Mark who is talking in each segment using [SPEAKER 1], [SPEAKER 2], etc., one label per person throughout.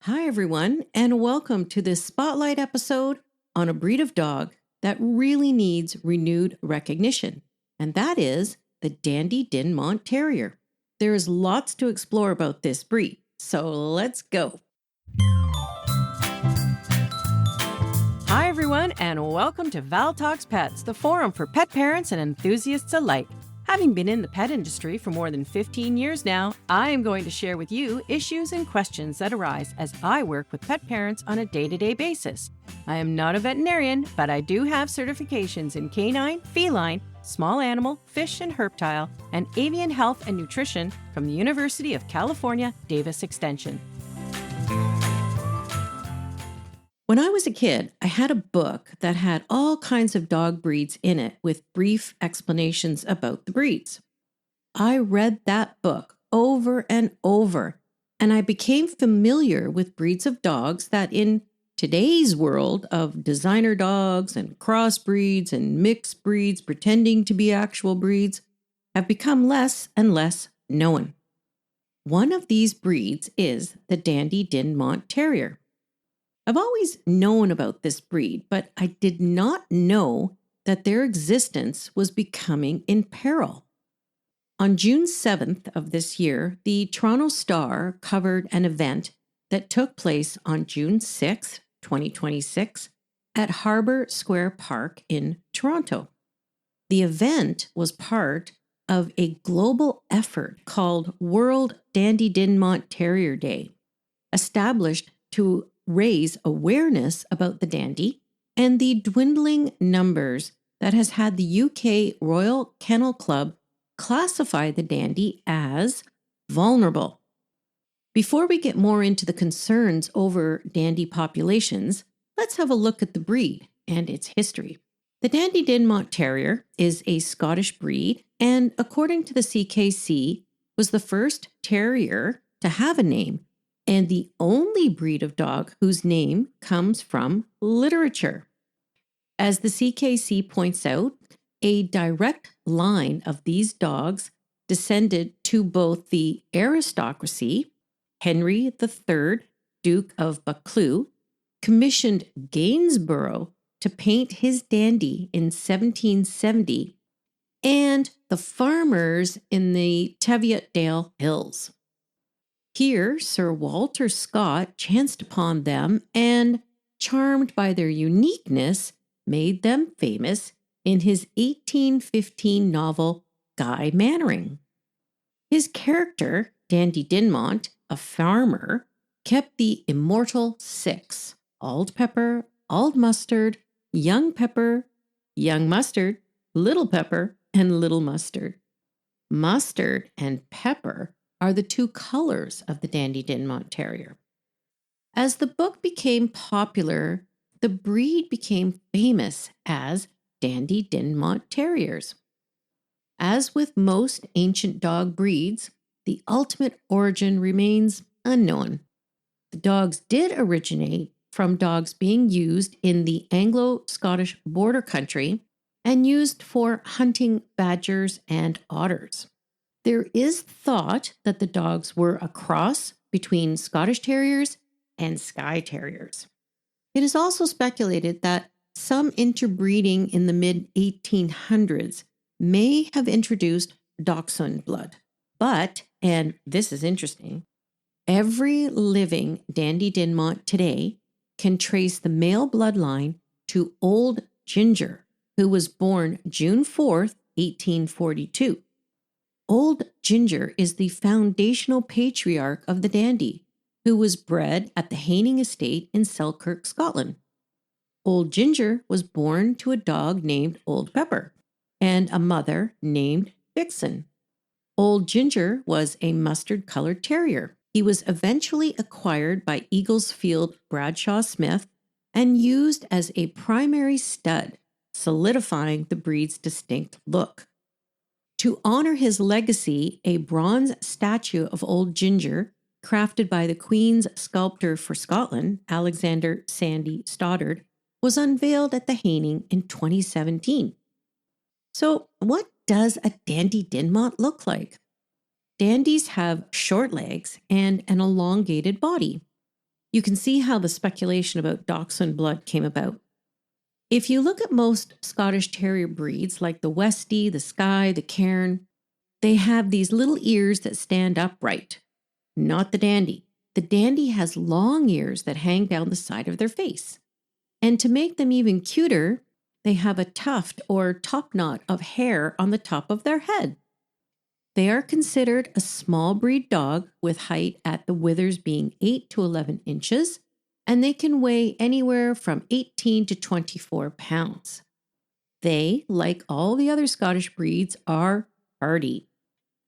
[SPEAKER 1] Hi, everyone, and welcome to this spotlight episode on a breed of dog that really needs renewed recognition, and that is the Dandie Dinmont Terrier. There is lots to explore about this breed, so let's go. Hi, everyone, and welcome to Val Talks Pets, the forum for pet parents and enthusiasts alike. Having been in the pet industry for more than 15 years now, I am going to share with you issues and questions that arise as I work with pet parents on a day-to-day basis. I am not a veterinarian, but I do have certifications in canine, feline, small animal, fish and herptile, and avian health and nutrition from the University of California, Davis Extension. When I was a kid, I had a book that had all kinds of dog breeds in it with brief explanations about the breeds. I read that book over and over, and I became familiar with breeds of dogs that in today's world of designer dogs and crossbreeds and mixed breeds pretending to be actual breeds have become less and less known. One of these breeds is the Dandie Dinmont Terrier. I've always known about this breed, but I did not know that their existence was becoming in peril. On June 7th of this year, the Toronto Star covered an event that took place on June 6th, 2026, at Harbour Square Park in Toronto. The event was part of a global effort called World Dandie Dinmont Terrier Day, established to raise awareness about the Dandie and the dwindling numbers that has had the UK Royal Kennel Club classify the Dandie as vulnerable. Before we get more into the concerns over Dandie populations, let's have a look at the breed and its history. The Dandie Dinmont Terrier is a Scottish breed and, according to the CKC, was the first terrier to have a name and the only breed of dog whose name comes from literature. As the CKC points out, a direct line of these dogs descended to both the aristocracy. Henry III, Duke of Buccleuch, commissioned Gainsborough to paint his Dandie in 1770, and the farmers in the Teviotdale Hills. Here, Sir Walter Scott chanced upon them and, charmed by their uniqueness, made them famous in his 1815 novel Guy Mannering. His character, Dandie Dinmont, a farmer, kept the immortal 6: Auld Pepper, Auld Mustard, Young Pepper, Young Mustard, Little Pepper, and Little Mustard. Mustard and pepper are the two colors of the Dandie Dinmont Terrier. As the book became popular, the breed became famous as Dandie Dinmont Terriers. As with most ancient dog breeds, the ultimate origin remains unknown. The dogs did originate from dogs being used in the Anglo-Scottish border country and used for hunting badgers and otters. There is thought that the dogs were a cross between Scottish Terriers and Skye Terriers. It is also speculated that some interbreeding in the mid-1800s may have introduced Dachshund blood. But, and this is interesting, every living Dandie Dinmont today can trace the male bloodline to Old Ginger, who was born June 4th, 1842. Old Ginger is the foundational patriarch of the Dandie, who was bred at the Haining Estate in Selkirk, Scotland. Old Ginger was born to a dog named Old Pepper and a mother named Vixen. Old Ginger was a mustard-colored terrier. He was eventually acquired by Eaglesfield Bradshaw Smith and used as a primary stud, solidifying the breed's distinct look. To honor his legacy, a bronze statue of Old Ginger, crafted by the Queen's sculptor for Scotland, Alexander Sandy Stoddard, was unveiled at the Haining in 2017. So, what does a Dandie Dinmont look like? Dandies have short legs and an elongated body. You can see how the speculation about dachshund blood came about. If you look at most Scottish Terrier breeds like the Westie, the Skye, the Cairn, they have these little ears that stand upright. Not the Dandie. The Dandie has long ears that hang down the side of their face. And to make them even cuter, they have a tuft or top knot of hair on the top of their head. They are considered a small breed dog with height at the withers being 8 to 11 inches, and they can weigh anywhere from 18 to 24 pounds. They, like all the other Scottish breeds, are hardy.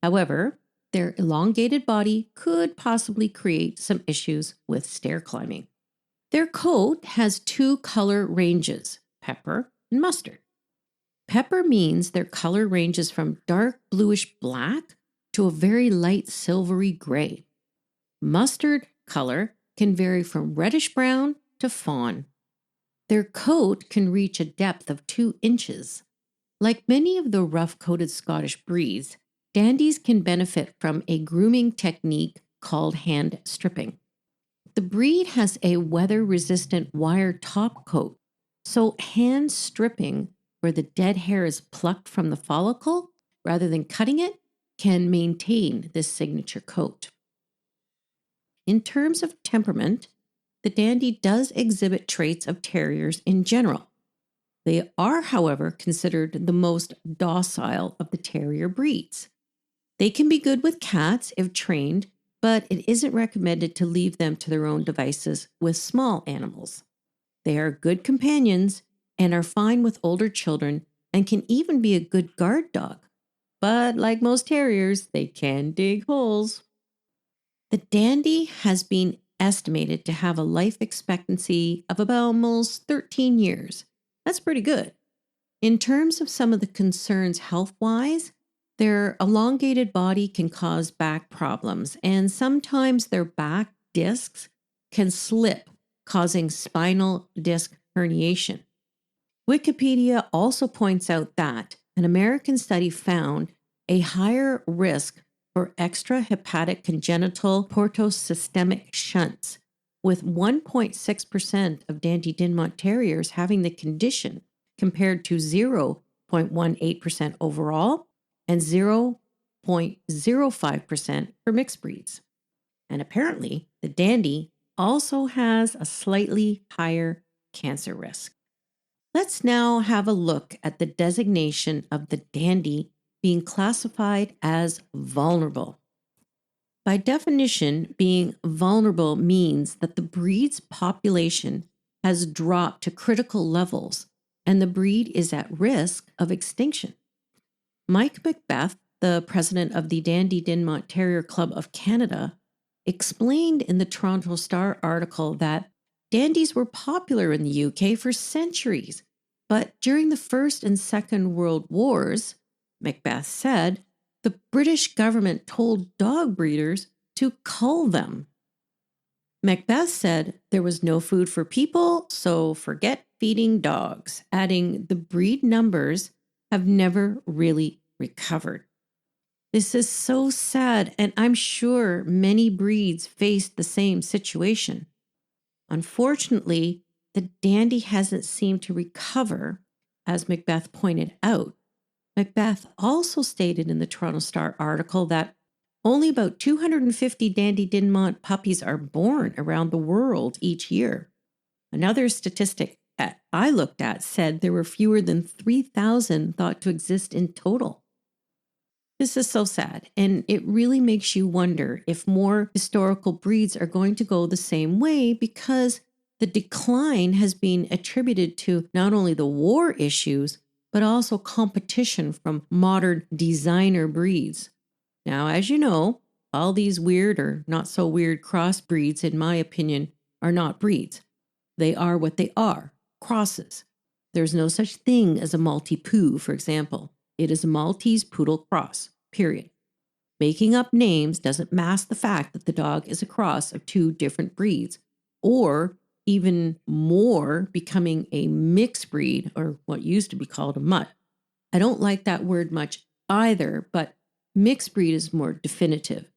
[SPEAKER 1] However, their elongated body could possibly create some issues with stair climbing. Their coat has two color ranges, pepper and mustard. Pepper means their color ranges from dark bluish black to a very light silvery gray. Mustard color can vary from reddish brown to fawn. Their coat can reach a depth of 2 inches. Like many of the rough-coated Scottish breeds, Dandies can benefit from a grooming technique called hand stripping. The breed has a weather-resistant wire top coat, so hand stripping, where the dead hair is plucked from the follicle rather than cutting it, can maintain this signature coat. In terms of temperament, the Dandie does exhibit traits of terriers in general. They are, however, considered the most docile of the terrier breeds. They can be good with cats if trained, but it isn't recommended to leave them to their own devices with small animals. They are good companions and are fine with older children and can even be a good guard dog. But like most terriers, they can dig holes. The Dandie has been estimated to have a life expectancy of about almost 13 years. That's pretty good. In terms of some of the concerns health-wise, their elongated body can cause back problems, and sometimes their back discs can slip, causing spinal disc herniation. Wikipedia also points out that an American study found a higher risk for extrahepatic congenital portosystemic shunts, with 1.6% of Dandie Dinmont Terriers having the condition compared to 0.18% overall and 0.05% for mixed breeds. And apparently, the Dandie also has a slightly higher cancer risk. Let's now have a look at the designation of the Dandie being classified as vulnerable. By definition, being vulnerable means that the breed's population has dropped to critical levels and the breed is at risk of extinction. Mike Macbeth, the president of the Dandie Dinmont Terrier Club of Canada, explained in the Toronto Star article that Dandies were popular in the UK for centuries, but during the First and Second World Wars, Macbeth said, the British government told dog breeders to cull them. Macbeth said there was no food for people, so forget feeding dogs, adding the breed numbers have never really recovered. This is so sad, and I'm sure many breeds faced the same situation. Unfortunately, the Dandie hasn't seemed to recover, as Macbeth pointed out. Macbeth also stated in the Toronto Star article that only about 250 Dandie Dinmont puppies are born around the world each year. Another statistic that I looked at said there were fewer than 3,000 thought to exist in total. This is so sad, and it really makes you wonder if more historical breeds are going to go the same way, because the decline has been attributed to not only the war issues, but also competition from modern designer breeds. Now, as you know, all these weird or not so weird crossbreeds, in my opinion, are not breeds. They are what they are, crosses. There's no such thing as a Maltipoo, for example. It is a Maltese Poodle cross, period. Making up names doesn't mask the fact that the dog is a cross of two different breeds, or even more, becoming a mixed breed, or what used to be called a mutt. I don't like that word much either, but mixed breed is more definitive.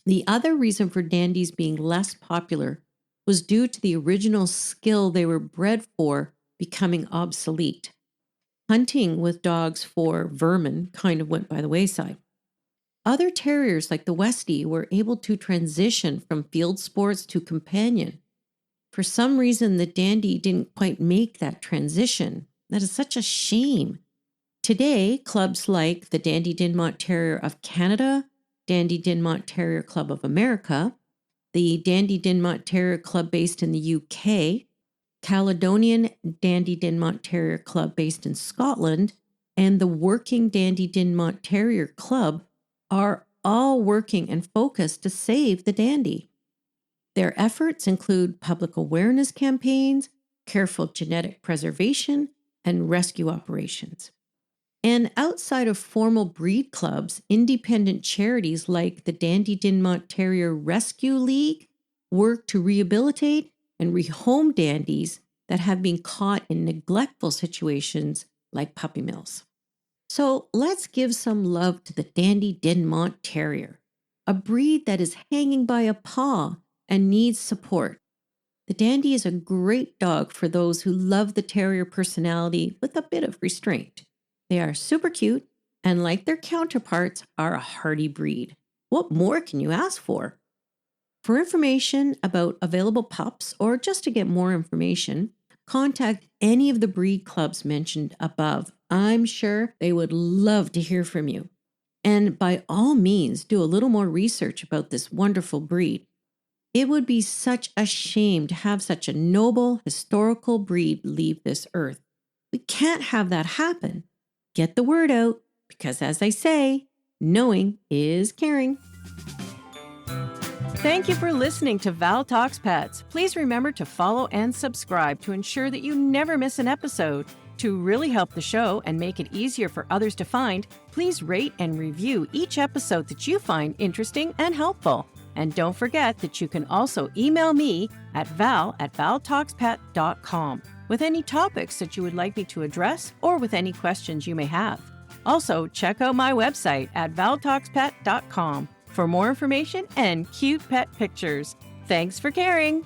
[SPEAKER 1] The other reason for Dandies being less popular was due to the original skill they were bred for becoming obsolete. Hunting with dogs for vermin kind of went by the wayside. Other terriers like the Westie were able to transition from field sports to companion. For some reason, the Dandie didn't quite make that transition. That is such a shame. Today, clubs like the Dandie Dinmont Terrier of Canada, Dandie Dinmont Terrier Club of America, the Dandie Dinmont Terrier Club based in the UK, Caledonian Dandie Dinmont Terrier Club based in Scotland, and the Working Dandie Dinmont Terrier Club are all working and focused to save the Dandie. Their efforts include public awareness campaigns, careful genetic preservation, and rescue operations. And outside of formal breed clubs, independent charities like the Dandie Dinmont Terrier Rescue League work to rehabilitate and rehome dandies that have been caught in neglectful situations like puppy mills. So let's give some love to the Dandie Dinmont Terrier, a breed that is hanging by a paw and needs support. The Dandie is a great dog for those who love the terrier personality with a bit of restraint. They are super cute and, like their counterparts, are a hardy breed. What more can you ask for? For information about available pups or just to get more information, contact any of the breed clubs mentioned above. I'm sure they would love to hear from you. And by all means, do a little more research about this wonderful breed. It would be such a shame to have such a noble, historical breed leave this earth. We can't have that happen. Get the word out, because as I say, knowing is caring. Thank you for listening to Val Talks Pets. Please remember to follow and subscribe to ensure that you never miss an episode. To really help the show and make it easier for others to find, please rate and review each episode that you find interesting and helpful. And don't forget that you can also email me at val@valtalkspet.com with any topics that you would like me to address or with any questions you may have. Also, check out my website at valtalkspet.com for more information and cute pet pictures. Thanks for caring.